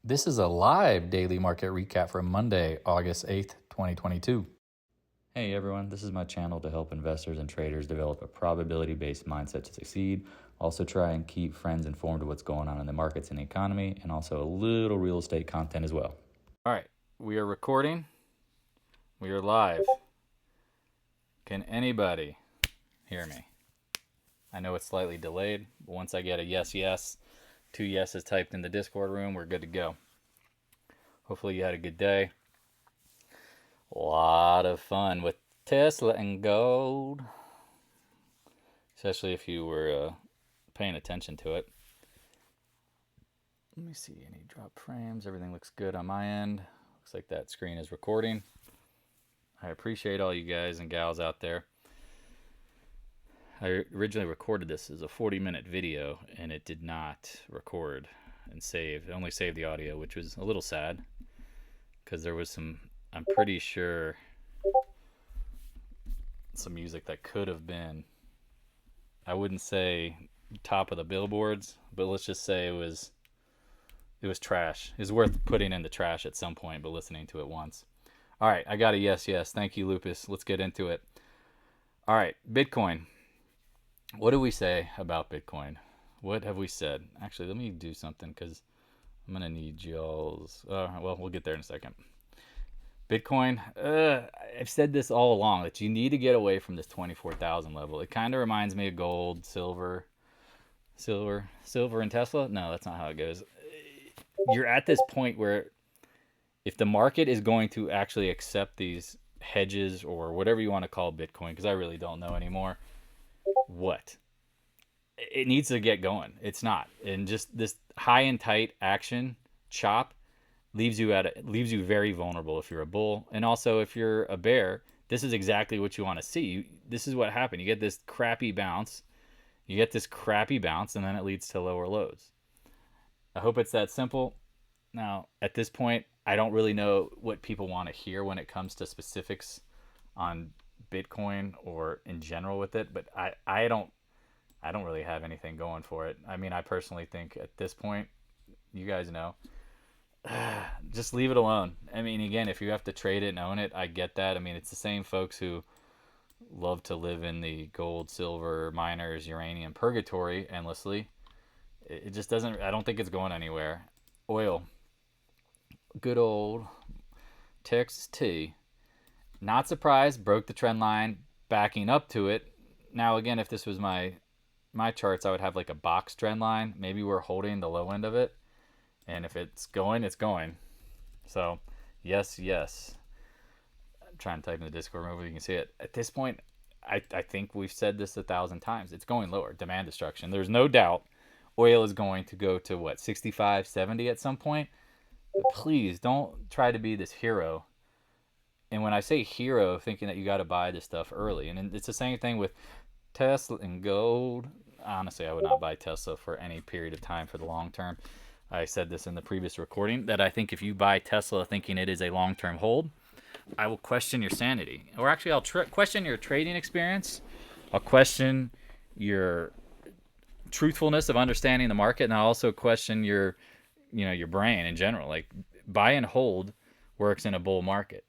This is a live daily market recap for Monday, August 8th, 2022. Hey everyone, this is my channel to help investors and traders develop a probability-based mindset to succeed. Also try and keep friends informed of what's going on in the markets and the economy, and also a little real estate content as well. All right, we are recording. We are live. Can anybody hear me? I know it's slightly delayed, but once I get a yes, 2 yeses typed in the Discord room, we're good to go. Hopefully you had a good day. A lot of fun with Tesla and gold, especially if you were paying attention to it. Let me see, any drop frames. Everything looks good on my end. Looks like that screen is recording. I appreciate all you guys and gals out there. I originally recorded this as a 40-minute video, and it did not record and save. It only saved the audio, which was a little sad, because there was some, I'm pretty sure, some music that could have been, I wouldn't say top of the billboards, but let's just say it was trash. It was worth putting in the trash at some point, but listening to it once. All right, I got a yes. Thank you, Lupus. Let's get into it. All right, Bitcoin. What do we say about Bitcoin? What have we said? Actually, let me do something because I'm going to need y'all's... well, we'll get there in a second. Bitcoin, I've said this all along, that you need to get away from this 24,000 level. It kind of reminds me of gold, silver and Tesla. No, that's not how it goes. You're at this point where if the market is going to actually accept these hedges or whatever you want to call Bitcoin, because I really don't know anymore, what? It needs to get going. It's not. And just this high and tight action chop leaves you very vulnerable if you're a bull. And also if you're a bear, this is exactly what you want to see. This is what happened. You get this crappy bounce. And then it leads to lower lows. I hope it's that simple. Now, at this point, I don't really know what people want to hear when it comes to specifics on Bitcoin or in general with it, but I don't really have anything going for it. I mean, I personally think at this point, you guys know, just leave it alone. I mean, again, if you have to trade it and own it, I get that. I mean, it's the same folks who love to live in the gold, silver, miners, uranium purgatory endlessly. It just doesn't, I don't think it's going anywhere. Oil, good old Texas T. Not surprised, broke the trend line, backing up to it. Now, again, if this was my charts, I would have like a box trend line. Maybe we're holding the low end of it. And if it's going, it's going. So, yes. I'm trying to type in the Discord room where you can see it. At this point, I think we've said this 1,000 times. It's going lower. Demand destruction. There's no doubt oil is going to go to, what, 65, 70 at some point? But please, don't try to be this hero. And when I say hero, thinking that you got to buy this stuff early. And it's the same thing with Tesla and gold. Honestly, I would not buy Tesla for any period of time for the long term. I said this in the previous recording, that I think if you buy Tesla thinking it is a long-term hold, I will question your sanity. Or actually, I'll question your trading experience. I'll question your truthfulness of understanding the market. And I'll also question your brain in general. Like, buy and hold works in a bull market.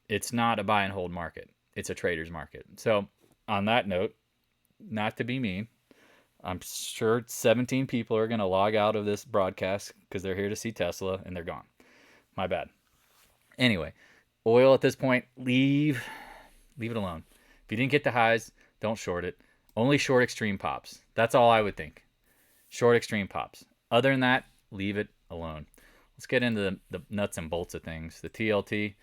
It's not a buy and hold market. It's a trader's market. So on that note, not to be mean, I'm sure 17 people are going to log out of this broadcast because they're here to see Tesla and they're gone. My bad. Anyway, oil at this point, leave it alone. If you didn't get the highs, don't short it. Only short extreme pops. That's all I would think. Short extreme pops. Other than that, leave it alone. Let's get into the nuts and bolts of things. The TLT.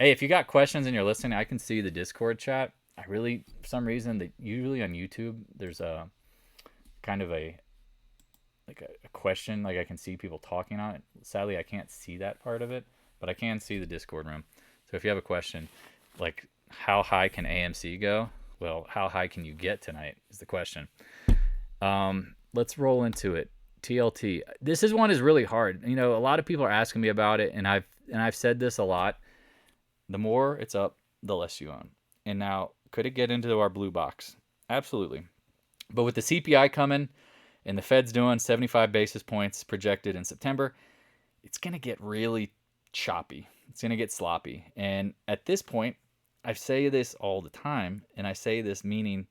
Hey, if you got questions and you're listening, I can see the Discord chat. For some reason, usually on YouTube, there's a kind of a question, like I can see people talking on it. Sadly, I can't see that part of it, but I can see the Discord room. So if you have a question, like how high can AMC go? Well, how high can you get tonight is the question. Let's roll into it. TLT. This one is really hard. You know, a lot of people are asking me about it, and I've said this a lot. The more it's up, the less you own. And now, could it get into our blue box? Absolutely. But with the CPI coming and the Fed's doing 75 basis points projected in September, it's going to get really choppy. It's going to get sloppy. And at this point, I say this all the time, and I say this meaning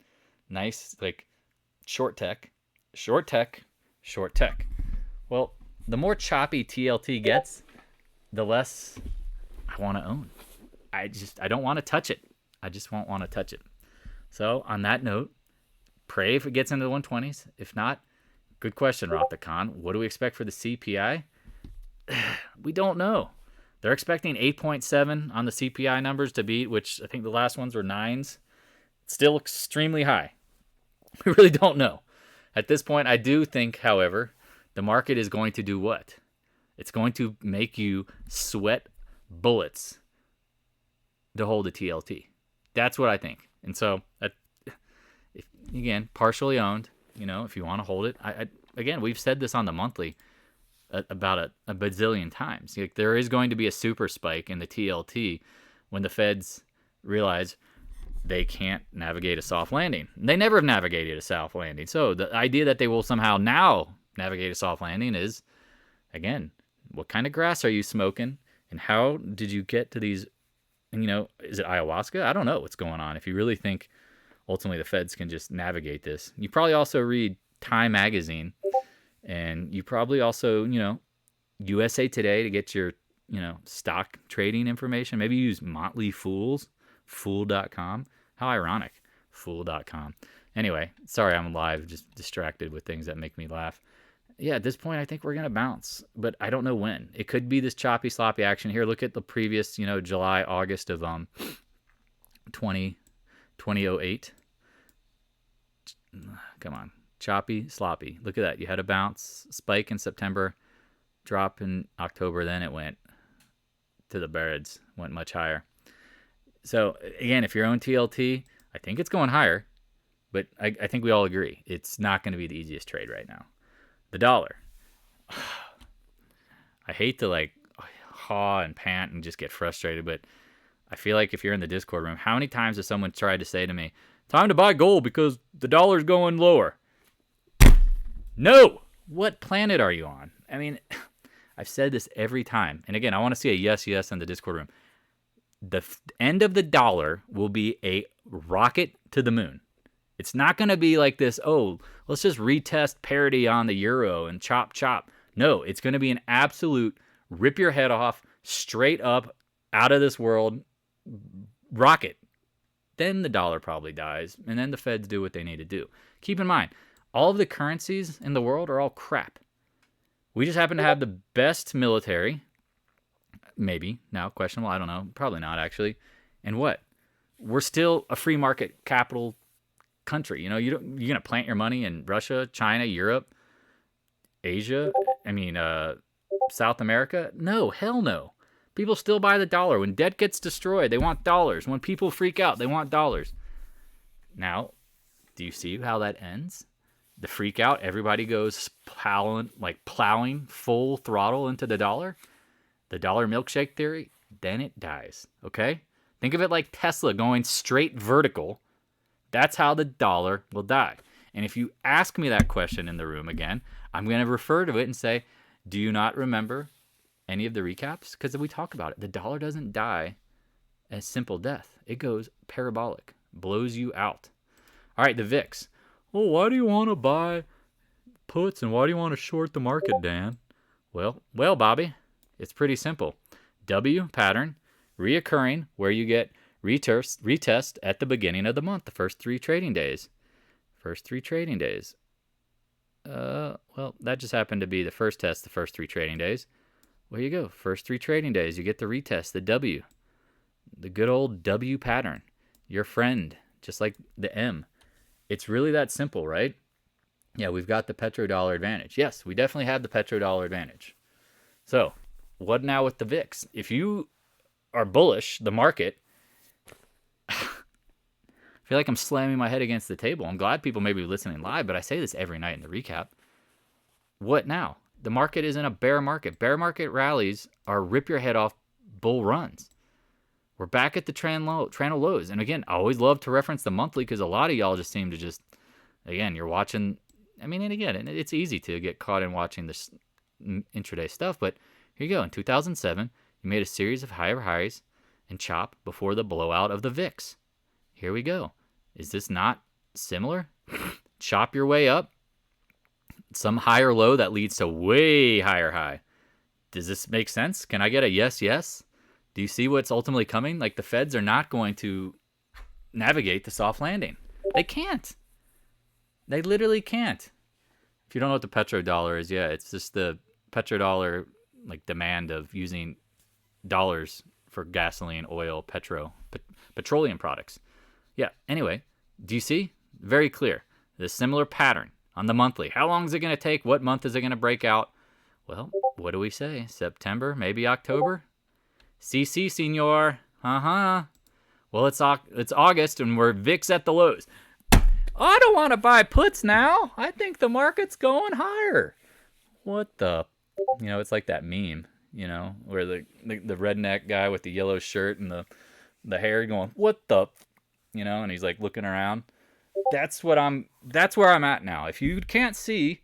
nice, like short tech, short tech, short tech. Well, the more choppy TLT gets, the less I want to own. I don't want to touch it. I just won't want to touch it. So on that note, pray if it gets into the 120s. If not, good question, Ratha Khan. What do we expect for the CPI? We don't know. They're expecting 8.7 on the CPI numbers to beat, which I think the last ones were 9s. Still extremely high. We really don't know. At this point, I do think, however, the market is going to do what? It's going to make you sweat bullets to hold a TLT. That's what I think. And so, again, partially owned, if you want to hold it. Again, we've said this on the monthly about a bazillion times. Like, there is going to be a super spike in the TLT when the feds realize they can't navigate a soft landing. They never have navigated a soft landing. So the idea that they will somehow now navigate a soft landing is, again, what kind of grass are you smoking? And how did you get to these, is it ayahuasca? I don't know what's going on. If you really think ultimately the feds can just navigate this. You probably also read Time Magazine, and you probably also, USA Today to get your, stock trading information. Maybe you use Motley Fool's, fool.com. How ironic, fool.com. Anyway, sorry I'm live, just distracted with things that make me laugh. Yeah, at this point, I think we're going to bounce, but I don't know when. It could be this choppy, sloppy action here. Look at the previous, July, August of 2008. Come on. Choppy, sloppy. Look at that. You had a bounce, spike in September, drop in October, then it went to the birds, went much higher. So, again, if you're on TLT, I think it's going higher, but I think we all agree it's not going to be the easiest trade right now. The dollar. I hate to haw and pant and just get frustrated, but I feel like if you're in the Discord room, how many times has someone tried to say to me, time to buy gold because the dollar's going lower? No! What planet are you on? I mean, I've said this every time. And again, I want to see a yes in the Discord room. The end of the dollar will be a rocket to the moon. It's not going to be like this, let's just retest parity on the euro and chop. No, it's going to be an absolute rip your head off, straight up, out of this world rocket. Then the dollar probably dies, and then the feds do what they need to do. Keep in mind, all of the currencies in the world are all crap. We just happen to have the best military. Maybe. Now, questionable. I don't know. Probably not, actually. And what? We're still a free market capital country. You're going to plant your money in Russia, China, Europe, Asia, South America? No, hell no. People still buy the dollar. When debt gets destroyed, they want dollars. When people freak out, they want dollars. Now, do you see how that ends? The freak out, everybody goes plowing full throttle into the dollar. The dollar milkshake theory, then it dies, okay? Think of it like Tesla going straight vertical. That's how the dollar will die. And if you ask me that question in the room again, I'm going to refer to it and say, do you not remember any of the recaps? Because we talk about it. The dollar doesn't die a simple death. It goes parabolic, blows you out. All right, the VIX. Well, why do you want to buy puts and why do you want to short the market, Dan? Well, Bobby, it's pretty simple. W pattern, reoccurring, where you get retest at the beginning of the month, the first 3 trading days. Well, that just happened to be the first test, the first 3 trading days. There you go. First 3 trading days, you get the retest, the W. The good old W pattern. Your friend, just like the M. It's really that simple, right? Yeah, we've got the petrodollar advantage. Yes, we definitely have the petrodollar advantage. So, what now with the VIX? If you are bullish, the market, I feel like I'm slamming my head against the table. I'm glad people may be listening live, but I say this every night in the recap. What now? The market is in a bear market. Bear market rallies are rip your head off bull runs. We're back at the trend lows. And again, I always love to reference the monthly because a lot of y'all just seem to again, you're watching. And again, it's easy to get caught in watching intraday stuff, but here you go. In 2007, you made a series of higher highs and chop before the blowout of the VIX. Here we go. Is this not similar? Chop your way up. Some higher low that leads to way higher high. Does this make sense? Can I get a yes, yes? Do you see what's ultimately coming? Like, the Feds are not going to navigate the soft landing. They can't. They literally can't. If you don't know what the petrodollar is, yeah, it's just the petrodollar, like, demand of using dollars for gasoline, oil, petroleum products. Yeah, anyway, do you see? Very clear. The similar pattern on the monthly. How long is it going to take? What month is it going to break out? Well, what do we say? September, maybe October? CC, senor. Well, it's August, and we're VIX at the lows. I don't want to buy puts now. I think the market's going higher. What the? You know, it's like that meme, you know, where the redneck guy with the yellow shirt and the hair going, what the? You know, and he's like looking around. That's where I'm at now. If you can't see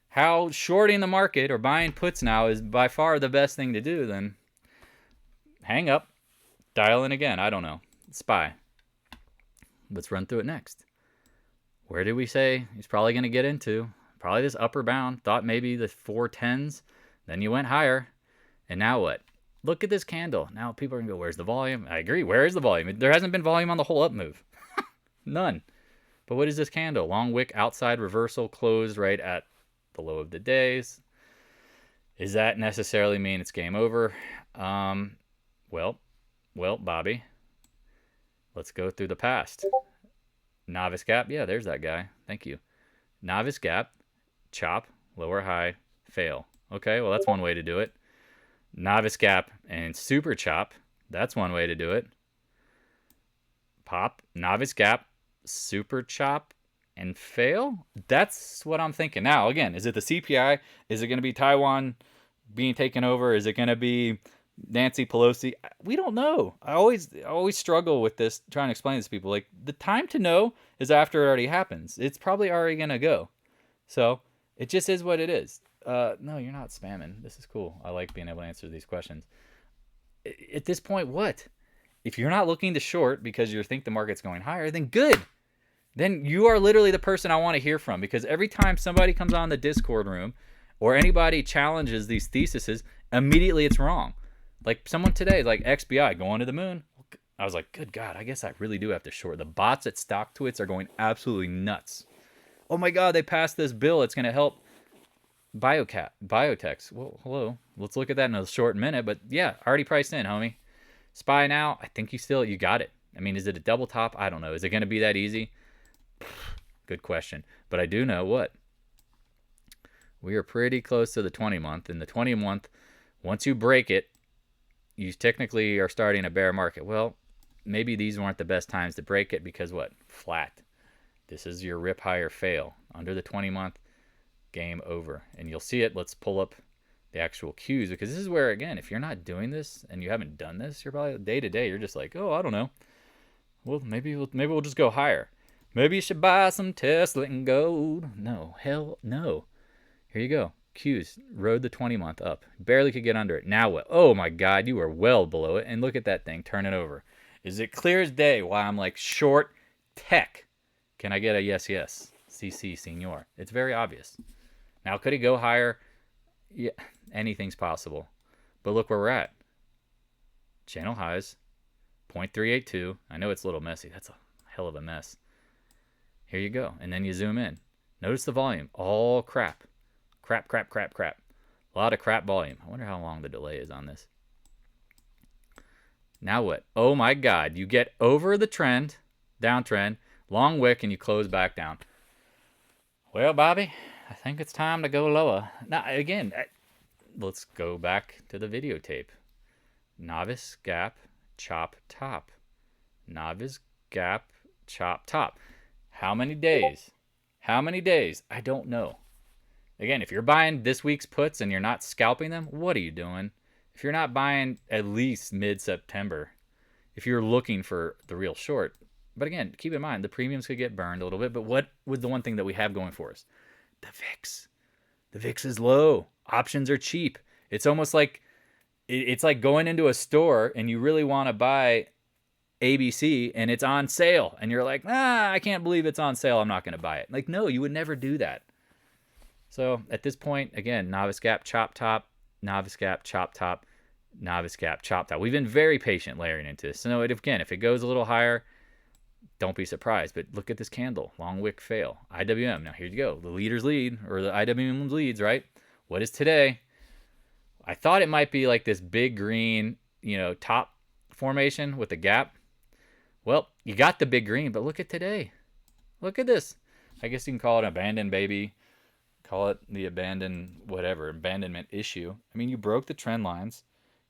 how shorting the market or buying puts now is by far the best thing to do, then hang up, dial in again. I don't know. SPY. Let's run through it next. Where did we say he's probably going to get into? Probably this upper bound. Thought maybe the 410s. Then you went higher. And now what? Look at this candle. Now people are going to go, where's the volume? I agree. Where is the volume? There hasn't been volume on the whole up move. None. But what is this candle? Long wick outside reversal closed right at the low of the days. Does that necessarily mean it's game over? Well, Bobby, let's go through the past. Novice gap. Yeah, there's that guy. Thank you. Novice gap, chop, lower high, fail. Okay, well, that's one way to do it. Novice gap and super chop. That's one way to do it. Pop, novice gap, super chop, and fail? That's what I'm thinking. Now, again, is it the CPI? Is it going to be Taiwan being taken over? Is it going to be Nancy Pelosi? We don't know. I always struggle with this, trying to explain this to people. Like, the time to know is after it already happens. It's probably already going to go. So, it just is what it is. No, you're not spamming. This is cool. I like being able to answer these questions. At this point, what? If you're not looking to short because you think the market's going higher, then good. Then you are literally the person I want to hear from, because every time somebody comes on the Discord room or anybody challenges these theses, immediately it's wrong. Like someone today, like EXPI going to the moon. I was like, good God, I guess I really do have to short. The bots at StockTwits are going absolutely nuts. Oh my God, they passed this bill. It's going to help biotechs. Well, hello. Let's look at that in a short minute. But yeah, already priced in, homie. SPY now, I think you got it. I mean, is it a double top? I don't know. Is it going to be that easy? Good question. But I do know what? We are pretty close to the 20-month. In the 20-month, once you break it, you technically are starting a bear market. Well, maybe these weren't the best times to break it because what? Flat. This is your rip higher fail. Under the 20-month, game over. And you'll see it. Let's pull up the actual cues, because this is where, again, if you're not doing this and you haven't done this, you're probably day to day, you're just like, oh, I don't know. Well, maybe we'll just go higher. Maybe you should buy some Tesla and gold. No, hell no. Here you go. Qs rode the 20-month up. Barely could get under it. Now what? Oh my God, you are well below it. And look at that thing. Turn it over. Is it clear as day why I'm like short tech? Can I get a yes, yes? CC, senor. It's very obvious. Now, could it go higher? Yeah, anything's possible. But look where we're at. Channel highs. 0.382. I know it's a little messy. That's a hell of a mess. Here you go. And then you zoom in. Notice the volume. All crap. Crap. A lot of crap volume. I wonder how long the delay is on this. Now what? Oh my God. You get over the trend, downtrend, long wick, and you close back down. Well, Bobby, I think it's time to go lower. Now, again, let's go back to the videotape. Novice gap, chop top. Novice gap, chop top. How many days? How many days? I don't know. Again, if you're buying this week's puts and you're not scalping them, what are you doing? If you're not buying at least mid-September, if you're looking for the real short. But again, keep in mind, the premiums could get burned a little bit. But what was the one thing that we have going for us? The VIX. The VIX is low. Options are cheap. It's almost like it's like going into a store and you really want to buy ABC and it's on sale and you're like, I can't believe it's on sale, I'm not going to buy it. Like, no, you would never do that. So at this point, again, novice gap, chop top, novice gap, chop top, novice gap, chop top. We've been very patient layering into this. So again, if it goes a little higher, don't be surprised. But look at this candle, long wick fail, IWM. Now here you go, the leaders lead, or the IWM leads, right? What is today? I thought it might be like this big green, top formation with a gap. Well, you got the big green, but look at today. Look at this. I guess you can call it abandoned baby. Call it the abandonment issue. I mean, you broke the trend lines.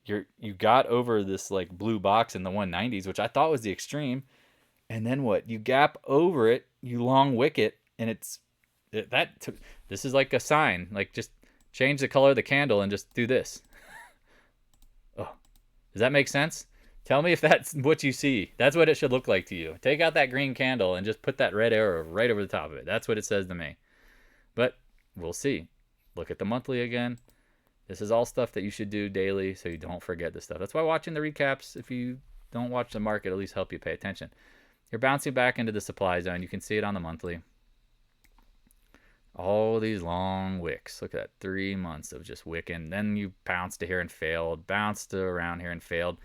You got over this like blue box in the 190s, which I thought was the extreme. And then what? You gap over it, you long wick it, and this is like a sign. Like, just change the color of the candle and just do this. Oh, does that make sense? Tell me if that's what you see. That's what it should look like to you. Take out that green candle and just put that red arrow right over the top of it. That's what it says to me. But we'll see. Look at the monthly again. This is all stuff that you should do daily so you don't forget this stuff. That's why watching the recaps, if you don't watch the market, at least help you pay attention. You're bouncing back into the supply zone. You can see it on the monthly. All these long wicks. Look at that. 3 months of just wicking. Then you bounced to here and failed. Bounced to around here and failed.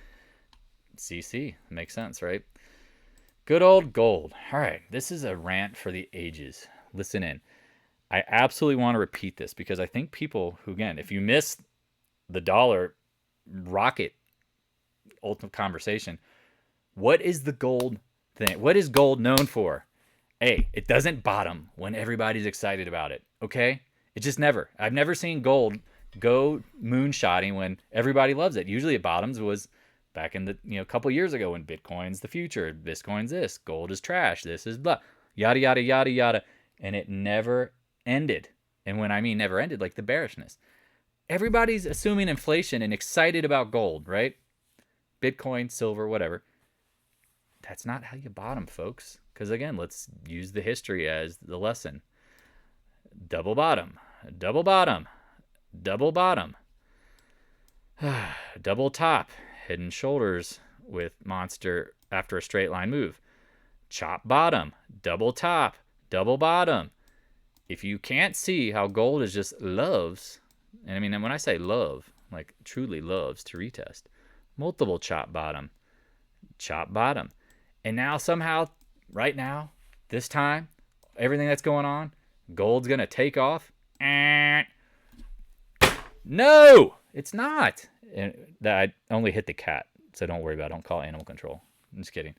CC. Makes sense, right? Good old gold. All right. This is a rant for the ages. Listen in. I absolutely want to repeat this because I think people who, again, if you miss the dollar rocket ultimate conversation, what is the gold thing? What is gold known for? A, it doesn't bottom when everybody's excited about it, okay? It just never. I've never seen gold go moonshotting when everybody loves it. Usually it bottoms was back in the, a couple years ago when Bitcoin's the future, Bitcoin's this, gold is trash, this is blah, yada, yada, yada, yada. And it never ended. And when I mean never ended, like the bearishness. Everybody's assuming inflation and excited about gold, right? Bitcoin, silver, whatever. That's not how you bottom, folks. Because again, let's use the history as the lesson. Double bottom, double bottom, double bottom. Double top, head and shoulders with monster after a straight line move. Chop bottom, double top, double bottom. If you can't see how gold is just loves, and I mean, when I say love, like truly loves to retest, multiple chop bottom, and now somehow, right now, this time, everything that's going on, gold's gonna take off. No, it's not. And that I only hit the cat, so don't worry about it. Don't call animal control. I'm just kidding.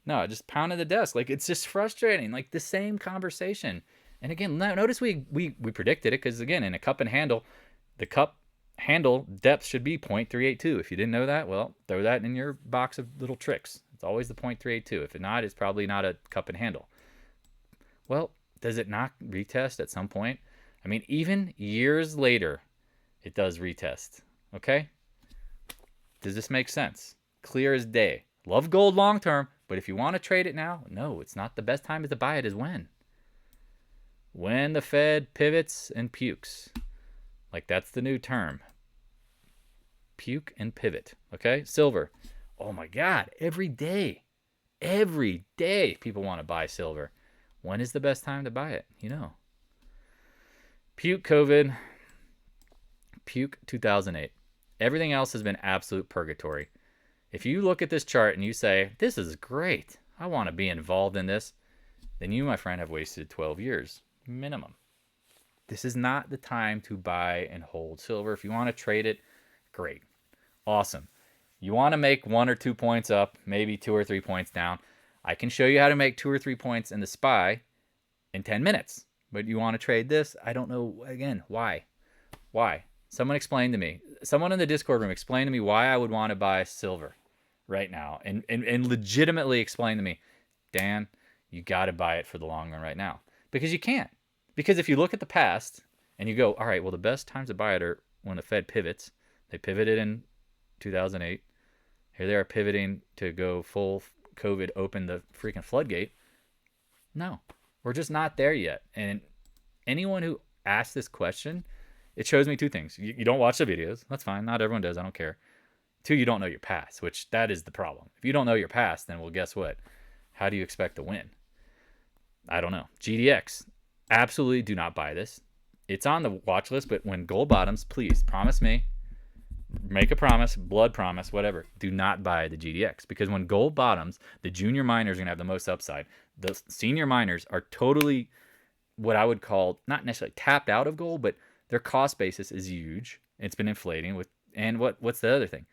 No, I just pounded the desk. Like, it's just frustrating. Like the same conversation. And again, notice we predicted it because, again, in a cup and handle, the cup handle depth should be 0.382. If you didn't know that, well, throw that in your box of little tricks. It's always the 0.382. If not, it's probably not a cup and handle. Well, does it not retest at some point? I mean, even years later, it does retest. Okay? Does this make sense? Clear as day. Love gold long term, but if you want to trade it now, no, it's not the best time to buy it is when? When the Fed pivots and pukes. Like, that's the new term. Puke and pivot. Okay? Silver. Oh my God. Every day people want to buy silver. When is the best time to buy it? Puke COVID. Puke 2008. Everything else has been absolute purgatory. If you look at this chart and you say, this is great, I want to be involved in this, then you, my friend, have wasted 12 years minimum. This is not the time to buy and hold silver. If you want to trade it, great. Awesome. You want to make 1 or 2 points up, maybe 2 or 3 points down. I can show you how to make 2 or 3 points in the SPY in 10 minutes. But you want to trade this? I don't know, again, why? Why? Someone explain to me. Someone in the Discord room explain to me why I would want to buy silver right now. And legitimately explain to me, Dan, you got to buy it for the long run right now. Because you can't. Because if you look at the past and you go, all right, well, the best times to buy it are when the Fed pivots. They pivoted in 2008. Here they are pivoting to go full COVID, open the freaking floodgate. No, we're just not there yet. And anyone who asks this question It shows me two things. You don't watch the videos. That's fine. Not everyone does. I don't care. Two, you don't know your PAAS, which that is the problem. If you don't know your PAAS, then well, guess what? How do you expect to win? I don't know. GDX, absolutely do not buy this. It's on the watch list, but when gold bottoms, please promise me, make a promise, blood promise, whatever. Do not buy the GDX, because when gold bottoms, the junior miners are going to have the most upside. The senior miners are totally what I would call not necessarily tapped out of gold, but their cost basis is huge. It's been inflating with, and what's the other thing?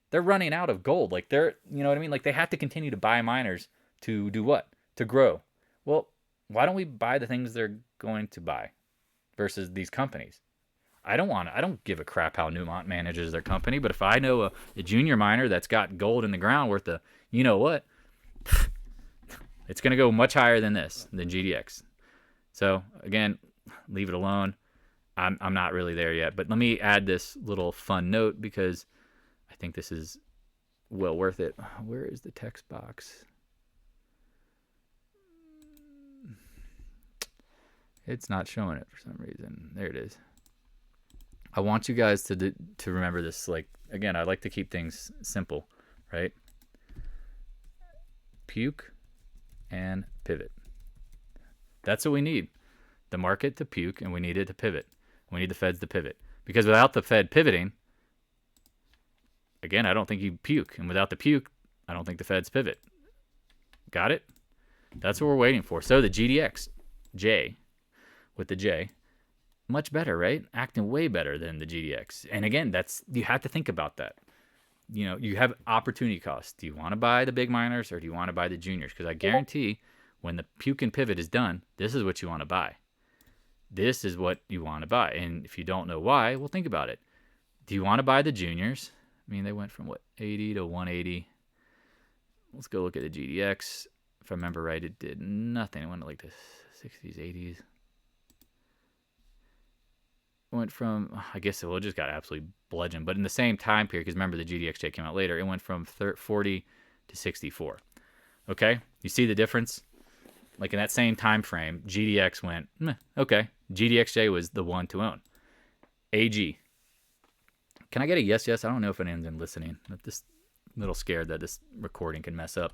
They're running out of gold. Like they're, you know what I mean? Like they have to continue to buy miners to do what? To grow. Well, why don't we buy the things they're going to buy versus these companies? I don't give a crap how Newmont manages their company, but if I know a junior miner that's got gold in the ground worth a, you know what? It's going to go much higher than this, than GDX. So again, leave it alone. I'm not really there yet, but let me add this little fun note because I think this is well worth it. Where is the text box? It's not showing it for some reason. There it is. I want you guys to remember this. Like, again, I like to keep things simple, right? Puke and pivot. That's what we need. The market to puke, and we need it to pivot. We need the Feds to pivot. Because without the Fed pivoting, again, I don't think you puke. And without the puke, I don't think the Feds pivot. Got it? That's what we're waiting for. So the GDXJ, with the J, much better, right? Acting way better than the GDX. And again, you have to think about that. You know, you have opportunity costs. Do you want to buy the big miners or do you want to buy the juniors? Because I guarantee when the puke and pivot is done, this is what you want to buy. This is what you want to buy. And if you don't know why, well, think about it. Do you want to buy the juniors? I mean, they went from what, 80 to 180. Let's go look at the GDX. If I remember right, it did nothing. It went to like the 60s, 80s. Went from, I guess it just got absolutely bludgeoned. But in the same time period, because remember the GDXJ came out later, it went from 40 to 64. Okay? You see the difference? Like in that same time frame, GDX went, meh, okay. GDXJ was the one to own. AG. Can I get a yes, yes? I don't know if anyone's been listening. I'm just a little scared that this recording can mess up.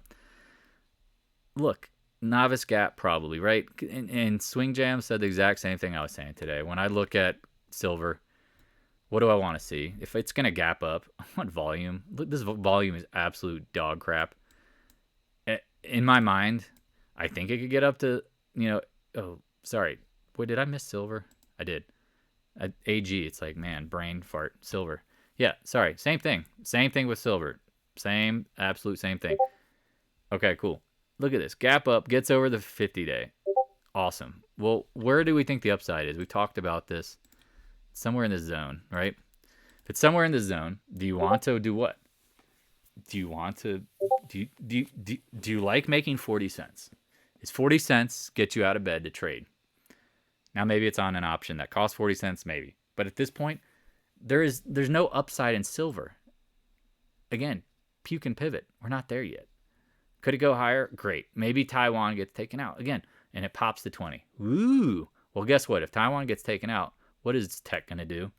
Look, novice gap probably, right? And Swing Jam said the exact same thing I was saying today. When I look at silver, what do I want to see? If it's going to gap up, I want volume. Look, this volume is absolute dog crap. In my mind, I think it could get up to, oh, sorry. Wait, did I miss silver? I did. AG, it's like, man, brain fart, silver. Yeah, sorry, same thing. Same thing with silver. Absolute same thing. Okay, cool. Look at this. Gap up, gets over the 50-day. Awesome. Well, where do we think the upside is? We talked about this. Somewhere in this zone, right? If it's somewhere in this zone, do you want to do what? Do you like making 40 cents? Is 40 cents get you out of bed to trade? Now maybe it's on an option that costs 40 cents, maybe. But at this point, there's no upside in silver. Again, puke and pivot. We're not there yet. Could it go higher? Great. Maybe Taiwan gets taken out again, and it pops to 20. Ooh. Well, guess what? If Taiwan gets taken out, what is tech gonna do?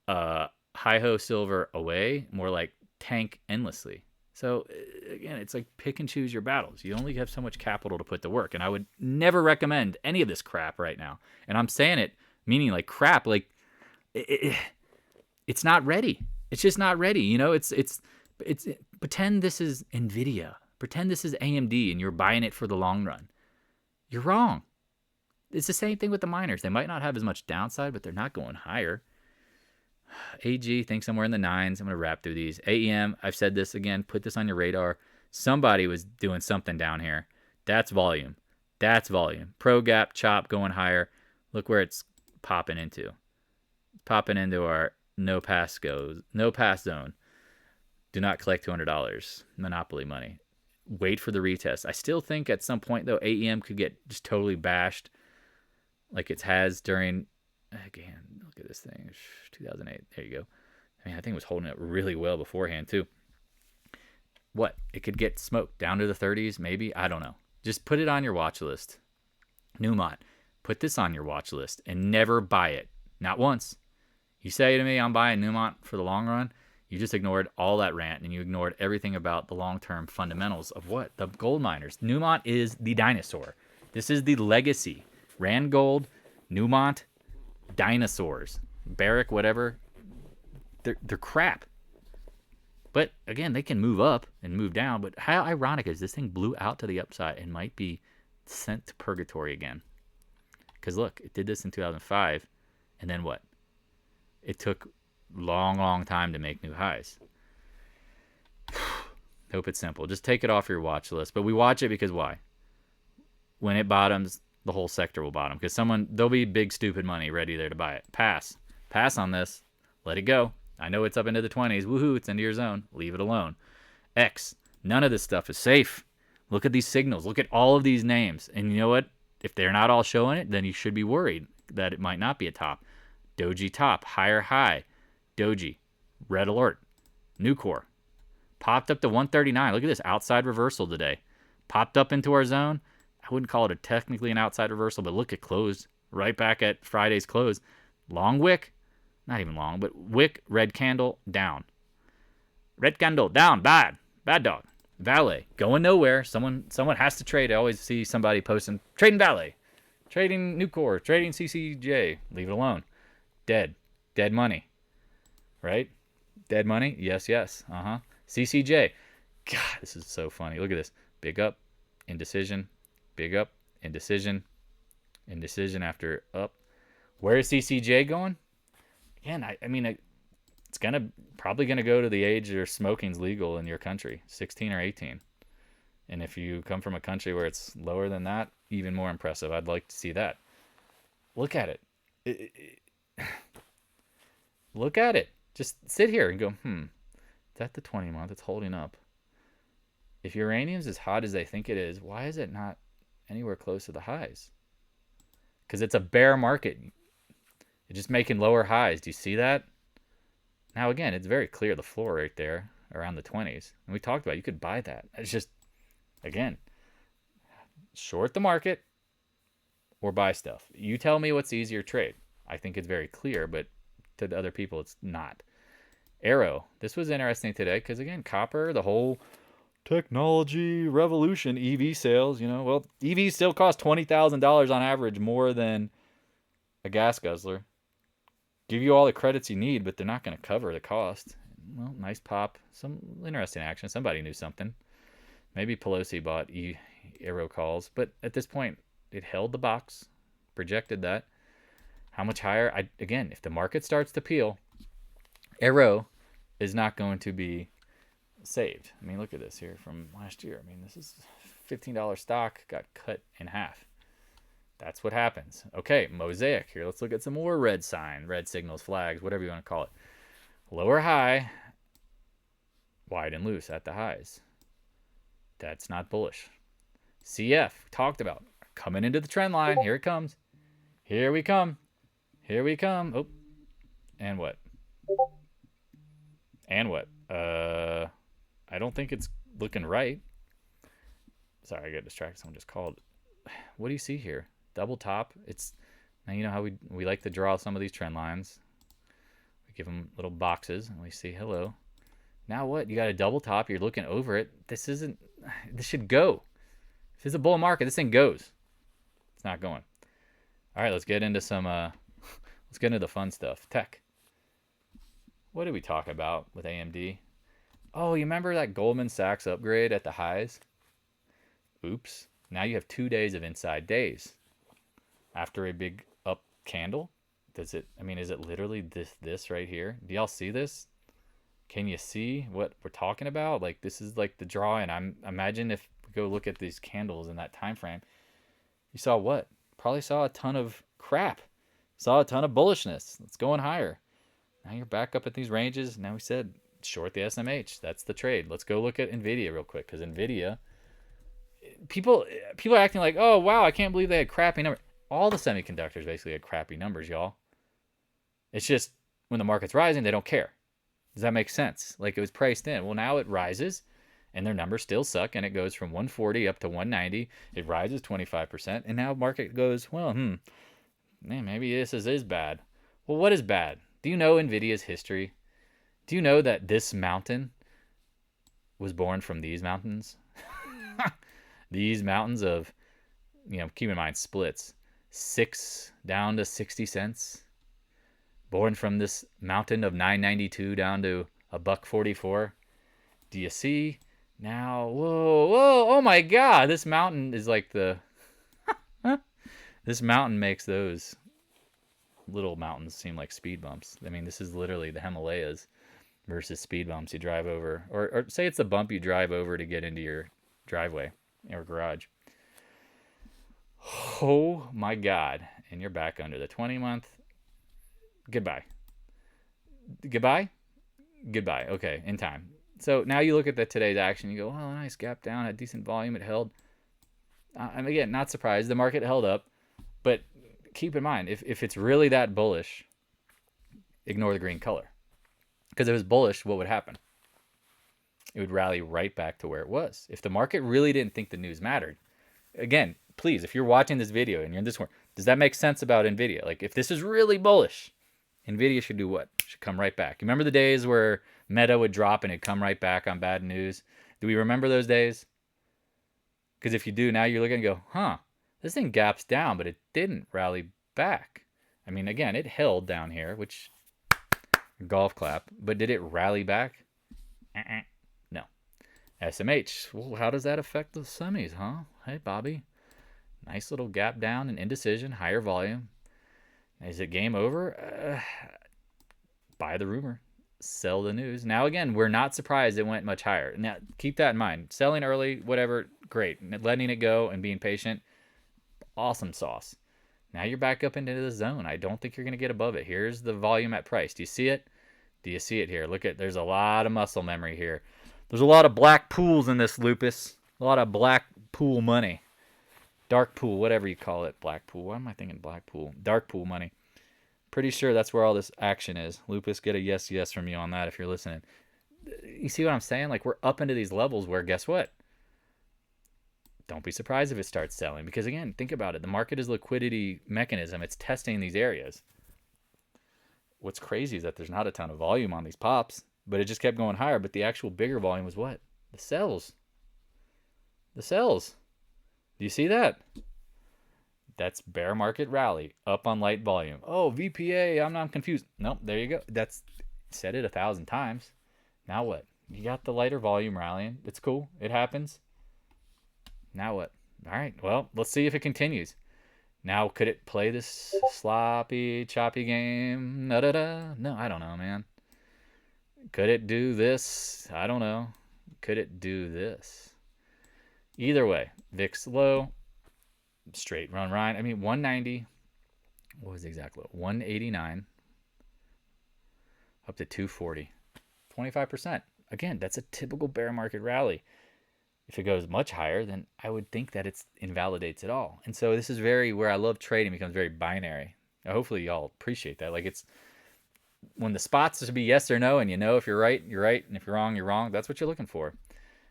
Hi-ho silver away, more like tank endlessly. So again, it's like pick and choose your battles. You only have so much capital to put to work, and I would never recommend any of this crap right now. And I'm saying it meaning like crap, like it's not ready. It's just not ready. You know, it's pretend this is Nvidia. Pretend this is AMD and you're buying it for the long run. You're wrong. It's the same thing with the miners. They might not have as much downside, but they're not going higher. AG, think somewhere in the 9s. I'm going to wrap through these. AEM, I've said this again. Put this on your radar. Somebody was doing something down here. That's volume. That's volume. Pro gap, chop, going higher. Look where it's popping into. Popping into our no pass zone. Do not collect $200. Monopoly money. Wait for the retest. I still think at some point, though, AEM could get just totally bashed like it has during, again, look at this thing, 2008. There you go. I mean, I think it was holding it really well beforehand, too. What? It could get smoked down to the 30s, maybe? I don't know. Just put it on your watch list. Newmont, put this on your watch list and never buy it. Not once. You say to me, I'm buying Newmont for the long run, you just ignored all that rant and you ignored everything about the long-term fundamentals of what? The gold miners. Newmont is the dinosaur. This is the legacy. Rand Gold, Newmont, dinosaurs. Barrick, whatever. They're crap. But again, they can move up and move down. But how ironic is this thing blew out to the upside and might be sent to purgatory again? Because look, it did this in 2005. And then what? It took long time to make new highs. Hope it's simple. Just take it off your watch list. But we watch it because why? When it bottoms, the whole sector will bottom. Because there'll be big stupid money ready there to buy it. Pass on this. Let it go. I know it's up into the 20s. Woohoo, it's into your zone. Leave it alone. X, none of this stuff is safe. Look at these signals. Look at all of these names. And you know what? If they're not all showing it, then you should be worried that it might not be a top. Doji top, higher high. Doji, red alert. Nucor, popped up to 139. Look at this, outside reversal today. Popped up into our zone. I wouldn't call it technically an outside reversal, but look, it closed right back at Friday's close. Long wick. Not even long, but wick, red candle, down. Red candle, down, bad. Bad dog. VALE, going nowhere. Someone has to trade. I always see somebody posting, trading VALE, trading Nucor, trading CCJ. Leave it alone. Dead. Dead money. Right? Dead money? Yes. CCJ. God, this is so funny. Look at this. Big up, indecision. Big up, indecision. Indecision after up. Where is CCJ going? Again, I mean, it's probably gonna go to the age where smoking's legal in your country, 16 or 18. And if you come from a country where it's lower than that, even more impressive. I'd like to see that. Look at it. Look at it. Just sit here and go, it's at the 20-month. It's holding up. If uranium's as hot as they think it is, why is it not anywhere close to the highs? Because it's a bear market. It's just making lower highs. Do you see that? Now, again, it's very clear the floor right there around the 20s. And we talked about it. You could buy that. It's just, again, short the market or buy stuff. You tell me what's the easier trade. I think it's very clear, but to the other people, it's not. Arrow. This was interesting today because, again, copper, the whole technology revolution, EV sales, well, EVs still cost $20,000 on average more than a gas guzzler. Give you all the credits you need, but they're not going to cover the cost. Well, nice pop. Some interesting action. Somebody knew something. Maybe Pelosi bought Arrow calls, but at this point, it held the box, projected that. How much higher? Again, if the market starts to peel, Arrow is not going to be saved. I mean, look at this here from last year. I mean, this is $15 stock, got cut in half. That's what happens. Okay, mosaic here. Let's look at some more red signals, flags, whatever you want to call it. Lower high, wide and loose at the highs. That's not bullish. CF, talked about. Coming into the trend line. Here it comes. Here we come. Here we come. Oh. And what? And what? I don't think it's looking right. Sorry, I got distracted. Someone just called. What do you see here? Double top. It's now, you know how we like to draw some of these trend lines. We give them little boxes and we see hello. Now what? You got a double top. You're looking over it. This should go. If it's a bull market, this thing goes. It's not going. All right, let's get into let's get into the fun stuff. Tech. What did we talk about with AMD? Oh, you remember that Goldman Sachs upgrade at the highs? Oops. Now you have 2 days of inside days. After a big up candle, is it literally this right here? Do y'all see this? Can you see what we're talking about? Like, this is like the draw, and imagine if we go look at these candles in that time frame. You saw what? Probably saw a ton of crap. Saw a ton of bullishness. It's going higher. Now you're back up at these ranges. Now we said short the SMH. That's the trade. Let's go look at NVIDIA real quick, because NVIDIA, people are acting like, oh wow, I can't believe they had crappy numbers. All the semiconductors basically had crappy numbers, y'all. It's just when the market's rising, they don't care. Does that make sense? Like, it was priced in. Well, now it rises, and their numbers still suck, and it goes from 140 up to 190. It rises 25%, and now market goes, well, man, maybe this is bad. Well, what is bad? Do you know NVIDIA's history? Do you know that this mountain was born from these mountains? These mountains of, keep in mind splits, 6 down to 60 cents. Born from this mountain of 9.92 down to $1.44. Do you see? Now, whoa, oh my God, this mountain is like this mountain makes those little mountains seem like speed bumps. I mean, this is literally the Himalayas versus speed bumps you drive over. Or say it's a bump you drive over to get into your driveway or garage. Oh my God. And you're back under the 20-month. Goodbye. Goodbye? Goodbye. Okay, in time. So now you look at today's action. You go, oh, nice gap down, had decent volume. It held. I'm again not surprised. The market held up. But keep in mind, if it's really that bullish, ignore the green color. Because if it was bullish, what would happen? It would rally right back to where it was. If the market really didn't think the news mattered, again, please, if you're watching this video and you're in this one, does that make sense about NVIDIA? Like, if this is really bullish, NVIDIA should do what? Should come right back. You remember the days where Meta would drop and it'd come right back on bad news? Do we remember those days? Because if you do, now you're looking and go, huh, this thing gaps down, but it didn't rally back. I mean, again, it held down here, which, golf clap, but did it rally back? No. SMH, well, how does that affect the semis, huh? Hey, Bobby. Nice little gap down and indecision, higher volume. Is it game over? Buy the rumor. Sell the news. Now, again, we're not surprised it went much higher. Now, keep that in mind. Selling early, whatever, great. Letting it go and being patient, awesome sauce. Now you're back up into the zone. I don't think you're going to get above it. Here's the volume at price. Do you see it? Do you see it here? Look at, there's a lot of muscle memory here. There's a lot of black pools in this, Lupus. A lot of black pool money. Dark pool, whatever you call it. Black pool. Why am I thinking black pool? Dark pool money. Pretty sure that's where all this action is. Lupus, get a yes from you on that if you're listening. You see what I'm saying? Like, we're up into these levels where, guess what? Don't be surprised if it starts selling. Because, again, think about it. The market is a liquidity mechanism. It's testing these areas. What's crazy is that there's not a ton of volume on these pops, but it just kept going higher. But the actual bigger volume was what? The sells. The sells. Do you see that? That's bear market rally, up on light volume. Oh, VPA, I'm not confused. Nope, there you go. That's said it 1,000 times. Now what? You got the lighter volume rallying. It's cool. It happens. Now what? All right, well, let's see if it continues. Now, could it play this sloppy, choppy game? No, I don't know, man. Could it do this? I don't know. Could it do this? Either way, VIX low, straight run Ryan. I mean, 190. What was the exact low? 189 up to 240. 25%. Again, that's a typical bear market rally. If it goes much higher, then I would think that it invalidates it all. And so this is very where I love trading becomes very binary. Now, hopefully y'all appreciate that. Like, it's when the spots to be yes or no, and you know if you're right, you're right, and if you're wrong, you're wrong. That's what you're looking for.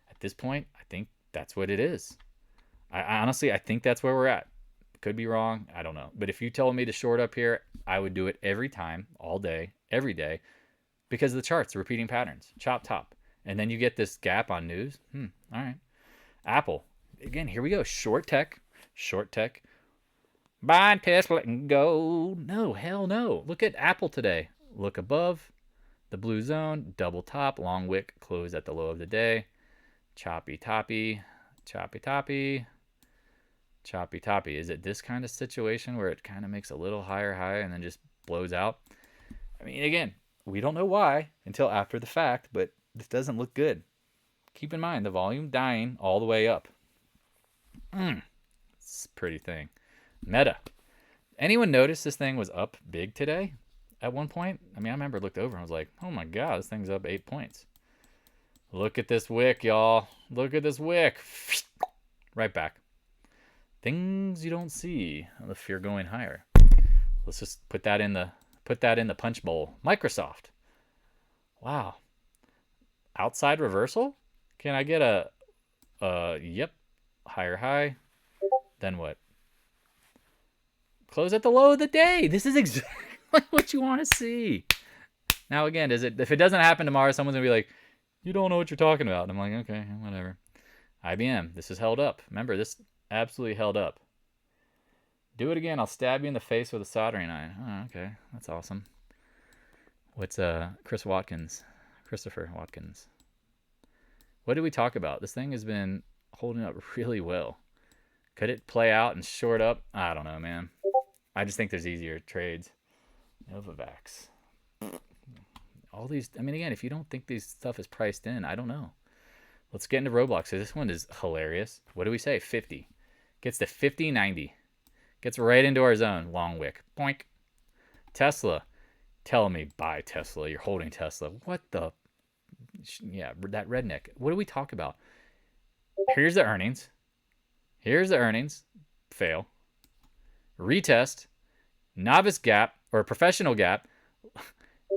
At this point, I think that's what it is. I honestly think that's where we're at. Could be wrong. I don't know. But if you told me to short up here, I would do it every time, all day, every day, because of the charts, the repeating patterns, chop top. And then you get this gap on news. All right. Apple. Again, here we go. Short tech. Buy Tesla and go. No, hell no. Look at Apple today. Look above the blue zone. Double top. Long wick. Close at the low of the day. Choppy toppy. Is it this kind of situation where it kind of makes a little higher high and then just blows out? I mean, again, we don't know why until after the fact, but this doesn't look good. Keep in mind the volume dying all the way up. It's a pretty thing. Meta. Anyone notice this thing was up big today at one point? I mean, I remember I looked over and I was like, oh my God, this thing's up 8 points. Look at this wick, y'all. Look at this wick. Right back. Things you don't see if you're going higher. Let's just put that in the punch bowl. Microsoft. Wow. Outside reversal? Can I get yep, higher high? Then what? Close at the low of the day. This is exactly what you want to see. Now again, if it doesn't happen tomorrow, someone's gonna be like, you don't know what you're talking about. And I'm like, okay, whatever. IBM, this is held up. Remember, this absolutely held up. Do it again, I'll stab you in the face with a soldering iron. Oh, okay, that's awesome. What's Christopher Watkins. What did we talk about? This thing has been holding up really well. Could it play out and short up? I don't know, man. I just think there's easier trades. Novavax. All these, I mean, again, if you don't think this stuff is priced in, I don't know. Let's get into Roblox. So this one is hilarious. What do we say? 50. Gets to 50.90. Gets right into our zone. Long wick. Boink. Tesla. Telling me buy Tesla. You're holding Tesla. What the? Yeah, that redneck. What do we talk about? Here's the earnings. Fail. Retest. Novice gap or professional gap.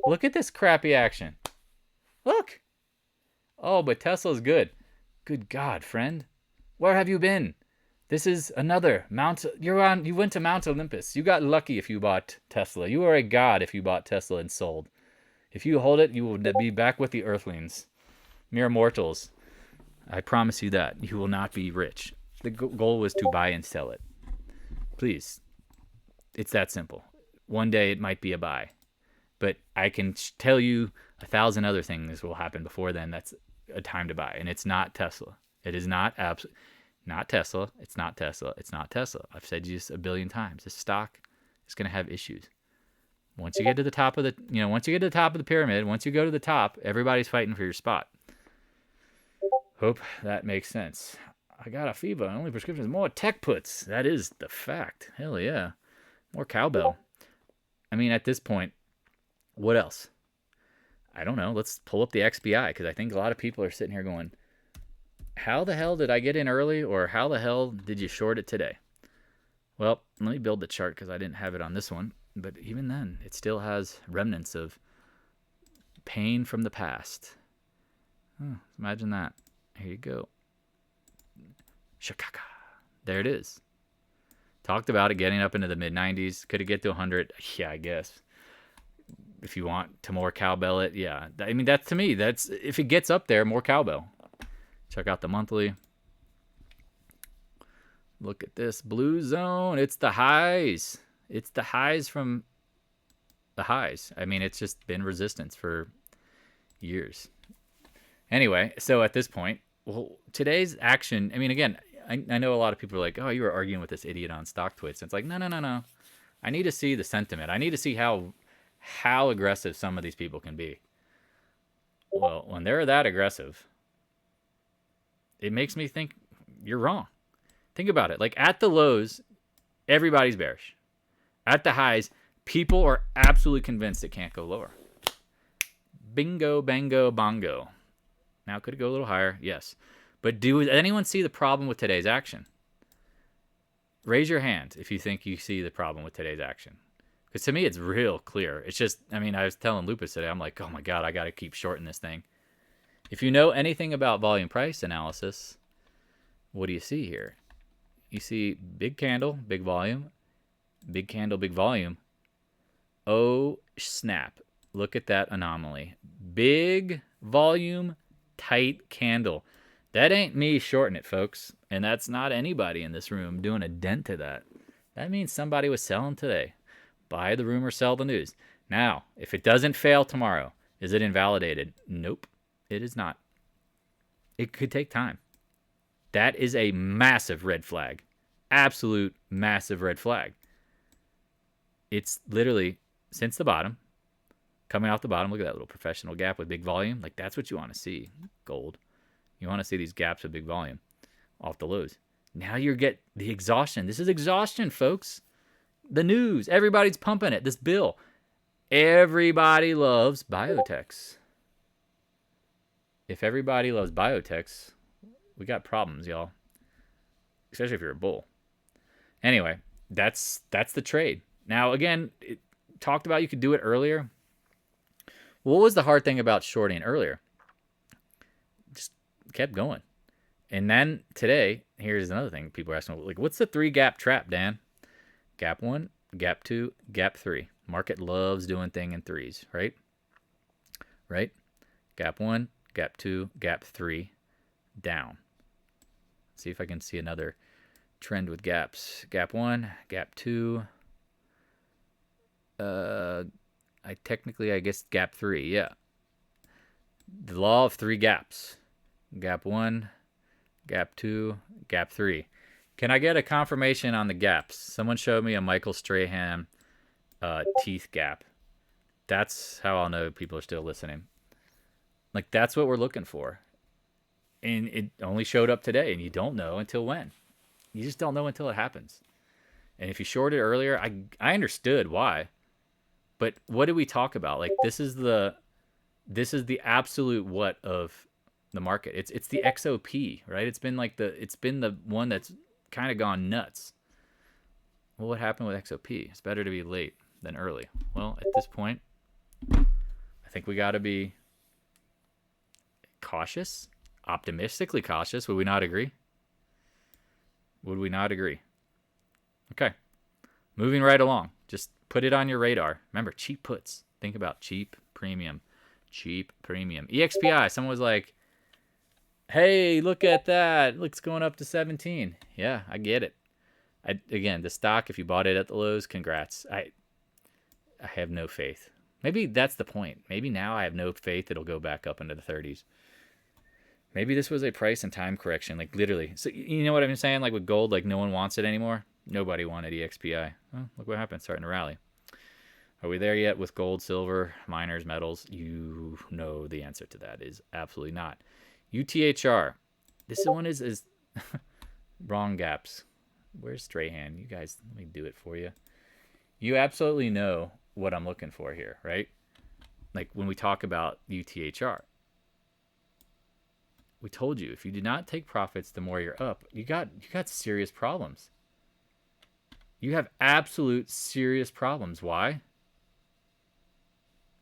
Look at this crappy action. Look. Oh, but Tesla's good. Good God, friend. Where have you been? This is another Mount. You went to Mount Olympus. You got lucky if you bought Tesla. You are a god if you bought Tesla and sold. If you hold it, you will be back with the earthlings. Mere mortals. I promise you that. You will not be rich. The goal was to buy and sell it. Please. It's that simple. One day it might be a buy. But I can tell you 1,000 other things will happen before then. That's a time to buy. And it's not Tesla. It is not not Tesla. It's not Tesla. It's not Tesla. I've said this a billion times. This stock is going to have issues. Once you get to the top of the, once you get to the top of the pyramid, once you go to the top, everybody's fighting for your spot. Hope that makes sense. I got a FIBA. Only prescription is more tech puts. That is the fact. Hell yeah. More cowbell. I mean, at this point, what else? I don't know. Let's pull up the XBI because I think a lot of people are sitting here going, how the hell did I get in early, or how the hell did you short it today? Well, let me build the chart because I didn't have it on this one. But even then, it still has remnants of pain from the past. Oh, imagine that. Here you go. Shakaka. There it is. Talked about it getting up into the mid-90s. Could it get to 100? Yeah, I guess. If you want to more cowbell it, yeah. I mean, to me, that's if it gets up there, more cowbell. Check out the monthly. Look at this blue zone. It's the highs. It's the highs from the highs. I mean, it's just been resistance for years. Anyway, so at this point, well, today's action, I mean, again, I know a lot of people are like, oh, you were arguing with this idiot on stock twits. It's like, no. I need to see the sentiment. I need to see how aggressive some of these people can be. Well, when they're that aggressive, it makes me think you're wrong. Think about it. Like at the lows, everybody's bearish. At the highs, people are absolutely convinced it can't go lower. Bingo, bango, bongo. Now, could it go a little higher? Yes. But does anyone see the problem with today's action? Raise your hand if you think you see the problem with today's action. Because to me, it's real clear. It's just, I mean, I was telling Lupus today, I'm like, oh my God, I got to keep shorting this thing. If you know anything about volume price analysis, what do you see here? You see big candle, big volume, big candle, big volume. Oh, snap. Look at that anomaly. Big volume, tight candle. That ain't me shorting it, folks. And that's not anybody in this room doing a dent to that. That means somebody was selling today. Buy the rumor, sell the news. Now, if it doesn't fail tomorrow, is it invalidated? Nope, it is not. It could take time. That is a massive red flag. Absolute massive red flag. It's literally since the bottom, coming off the bottom. Look at that little professional gap with big volume. Like that's what you want to see. Gold. You want to see these gaps with big volume off the lows. Now you get the exhaustion. This is exhaustion, folks. The news. Everybody's pumping it. This bill. Everybody loves biotechs. If everybody loves biotechs, we got problems, y'all. Especially if you're a bull. Anyway, that's the trade. Now, again, it talked about you could do it earlier. What was the hard thing about shorting earlier? Just kept going. And then today, here's another thing people are asking, like, what's the 3-gap trap, Dan? Gap 1, gap 2, gap 3. Market loves doing thing in threes, right? right? Gap 1, gap 2, gap 3, down. See if I can see another trend with gaps. Gap 1, gap 2. I guess gap 3. Yeah. The law of 3 gaps. Gap 1, gap 2, gap 3. Can I get a confirmation on the gaps? Someone showed me a Michael Strahan teeth gap. That's how I'll know people are still listening. Like, that's what we're looking for. And it only showed up today, and you don't know until when. You just don't know until it happens. And if you shorted earlier, I understood why. But what did we talk about? Like, this is the absolute what of the market. It's the XOP, right? It's been the one that's kind of gone nuts. Well, what happened with XOP? It's better to be late than early. Well, at this point, I think we got to be cautious, optimistically cautious. Would we not agree? Would we not agree? Okay. Moving right along. Just put it on your radar. Remember, cheap puts. Think about cheap premium. Cheap premium. EXPI. Someone was like, hey, look at that. It looks going up to 17. Yeah, I get it. Again, the stock, if you bought it at the lows, congrats. I have no faith. Maybe that's the point. Maybe now I have no faith it'll go back up into the 30s. Maybe this was a price and time correction, like literally. So you know what I'm saying? Like with gold, like no one wants it anymore. Nobody wanted EXPI. Oh, look what happened. Starting to rally. Are we there yet with gold, silver, miners, metals? You know the answer to that is absolutely not. UTHR. This one is wrong gaps. Where's Strahan? You guys, let me do it for you. You absolutely know what I'm looking for here, right? Like when we talk about UTHR. We told you, if you do not take profits, the more you're up, you got serious problems. You have absolute serious problems. Why?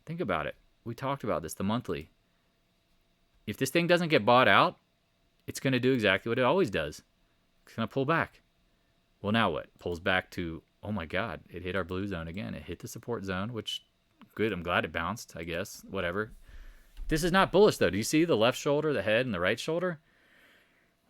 Think about it. We talked about this, the monthly. If this thing doesn't get bought out, it's going to do exactly what it always does. It's going to pull back. Well, now what? Pulls back to, oh my God, it hit our blue zone again. It hit the support zone, which, good. I'm glad it bounced, I guess. Whatever. This is not bullish, though. Do you see the left shoulder, the head, and the right shoulder?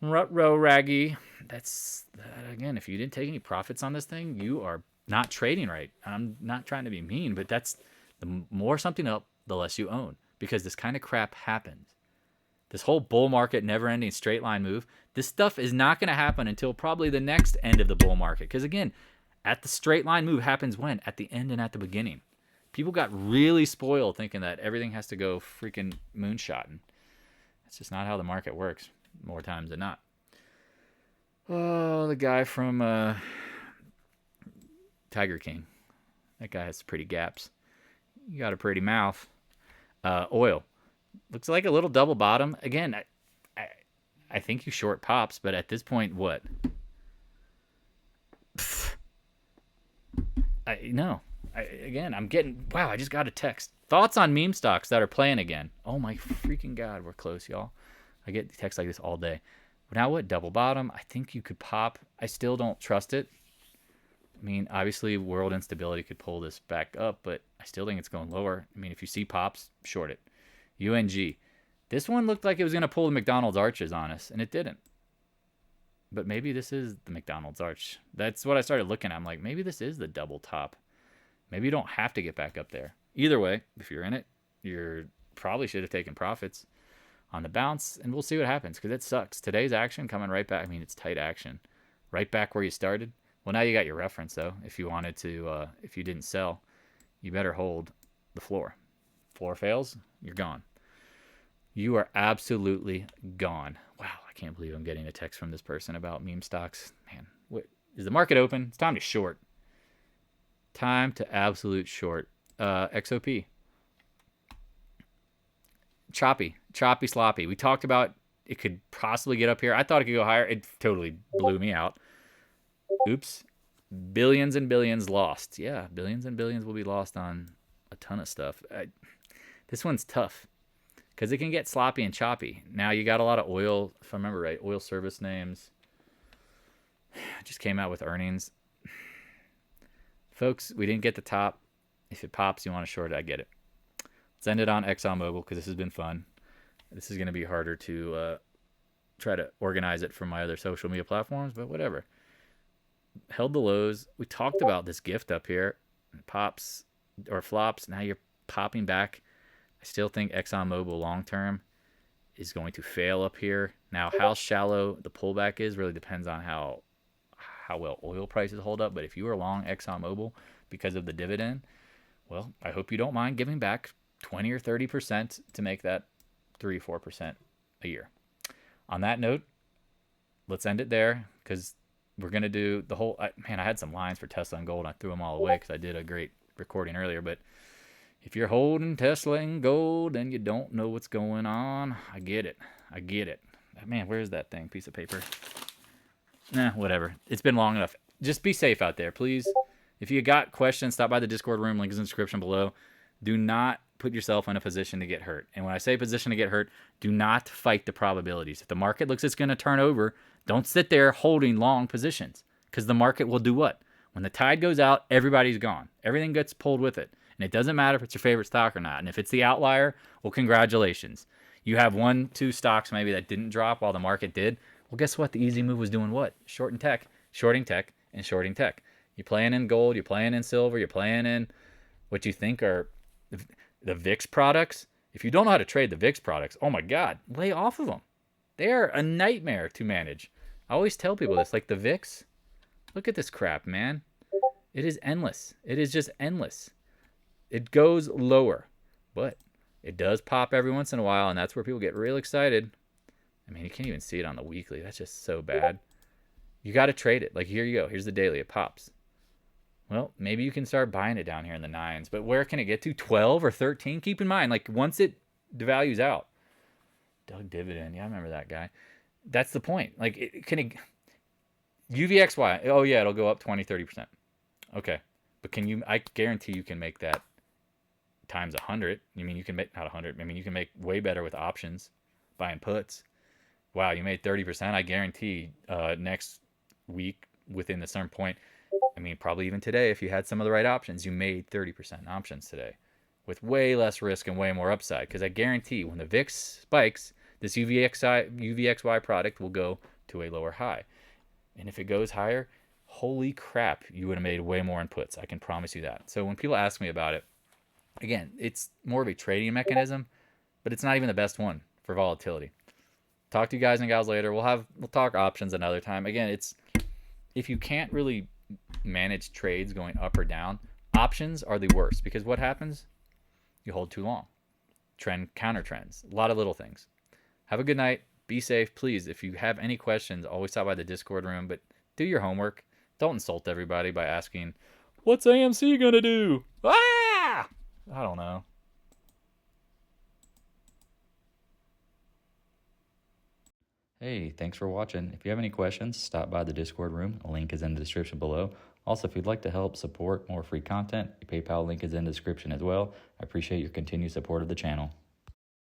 Rut-row raggy. That's, again, if you didn't take any profits on this thing, you are not trading right. I'm not trying to be mean, but that's the more something up, the less you own. Because this kind of crap happens. This whole bull market, never-ending straight line move, this stuff is not going to happen until probably the next end of the bull market. Because, again, at the straight line move happens when? At the end and at the beginning. People got really spoiled thinking that everything has to go freaking moonshotting. That's just not how the market works, more times than not. Oh, the guy from Tiger King. That guy has pretty gaps. You got a pretty mouth. Oil. Looks like a little double bottom. Again, I think you short pops, but at this point, what? No. I'm getting, wow, I just got a text. Thoughts on meme stocks that are playing again. Oh my freaking God, we're close, y'all. I get texts like this all day. Now what? Double bottom. I think you could pop. I still don't trust it. I mean, obviously, world instability could pull this back up, but I still think it's going lower. I mean, if you see pops, short it. UNG. This one looked like it was going to pull the McDonald's arches on us, and it didn't. But maybe this is the McDonald's arch. That's what I started looking at. I'm like, maybe this is the double top. Maybe you don't have to get back up there. Either way, if you're in it, you probably should have taken profits on the bounce, and we'll see what happens because it sucks. Today's action coming right back. I mean, it's tight action. Right back where you started. Well, now you got your reference, though. If you wanted to, if you didn't sell, you better hold the floor. Floor fails, you're gone. You are absolutely gone. Wow, I can't believe I'm getting a text from this person about meme stocks. Man, what, is the market open? It's time to short. Time to absolute short. XOP. Choppy, sloppy. We talked about it could possibly get up here. I thought it could go higher. It totally blew me out. Oops. Billions and billions lost. Yeah, billions and billions will be lost on a ton of stuff. This one's tough because it can get sloppy and choppy. Now you got a lot of oil, if I remember right, oil service names. Just came out with earnings. Folks, we didn't get the top. If it pops, you want to short it, I get it. Let's end it on ExxonMobil because this has been fun. This is going to be harder to try to organize it from my other social media platforms, but whatever. Held the lows. We talked about this gift up here. Pops or flops. Now you're popping back. I still think ExxonMobil long term is going to fail up here. Now, how shallow the pullback is really depends on how well oil prices hold up. But if you are long ExxonMobil because of the dividend, well, I hope you don't mind giving back 20 or 30% to make that 3-4% a year. On that note, let's end it there because we're going to do the whole... I had some lines for Tesla and gold. And I threw them all away because I did a great recording earlier. But if you're holding Tesla and gold and you don't know what's going on, I get it. Man, where's that thing? Piece of paper. Nah, whatever. It's been long enough. Just be safe out there, please. If you got questions, stop by the Discord room. Link is in the description below. Do not put yourself in a position to get hurt. And when I say position to get hurt, do not fight the probabilities. If the market looks it's going to turn over, don't sit there holding long positions because the market will do what? When the tide goes out, everybody's gone. Everything gets pulled with it. And it doesn't matter if it's your favorite stock or not. And if it's the outlier, well, congratulations. You have 1-2 stocks maybe that didn't drop while the market did. Well, guess what? The easy move was doing what? Shorting tech, and shorting tech. You're playing in gold, you're playing in silver, you're playing in what you think are the VIX products. If you don't know how to trade the VIX products, oh my God, lay off of them. They are a nightmare to manage. I always tell people this, like the VIX. Look at this crap, man. It is endless. It is just endless. It goes lower, but it does pop every once in a while, and that's where people get real excited. I mean, you can't even see it on the weekly. That's just so bad. You got to trade it. Like, here you go. Here's the daily. It pops. Well, maybe you can start buying it down here in the 9s. But where can it get to? 12 or 13? Keep in mind, like, once it devalues out. Doug Dividend. Yeah, I remember that guy. That's the point. Like, UVXY. Oh, yeah, it'll go up 20, 30%. Okay. But I guarantee you can make that times 100. I mean, you can make, not 100. I mean, you can make way better with options, buying puts. Wow, you made 30%. I guarantee next week within a certain point, I mean, probably even today, if you had some of the right options, you made 30% options today with way less risk and way more upside. Because I guarantee when the VIX spikes, this UVXY product will go to a lower high. And if it goes higher, holy crap, you would have made way more in puts. I can promise you that. So when people ask me about it, again, it's more of a trading mechanism, but it's not even the best one for volatility. Talk to you guys and gals later. We'll talk options another time. Again, it's if you can't really manage trades going up or down, options are the worst because what happens? You hold too long. Counter trends, a lot of little things. Have a good night. Be safe, please. If you have any questions, always stop by the Discord room, but do your homework. Don't insult everybody by asking, "What's AMC gonna do?" Ah! I don't know. Hey, thanks for watching. If you have any questions, stop by the Discord room. A link is in the description below. Also, if you'd like to help support more free content, the PayPal link is in the description as well. I appreciate your continued support of the channel.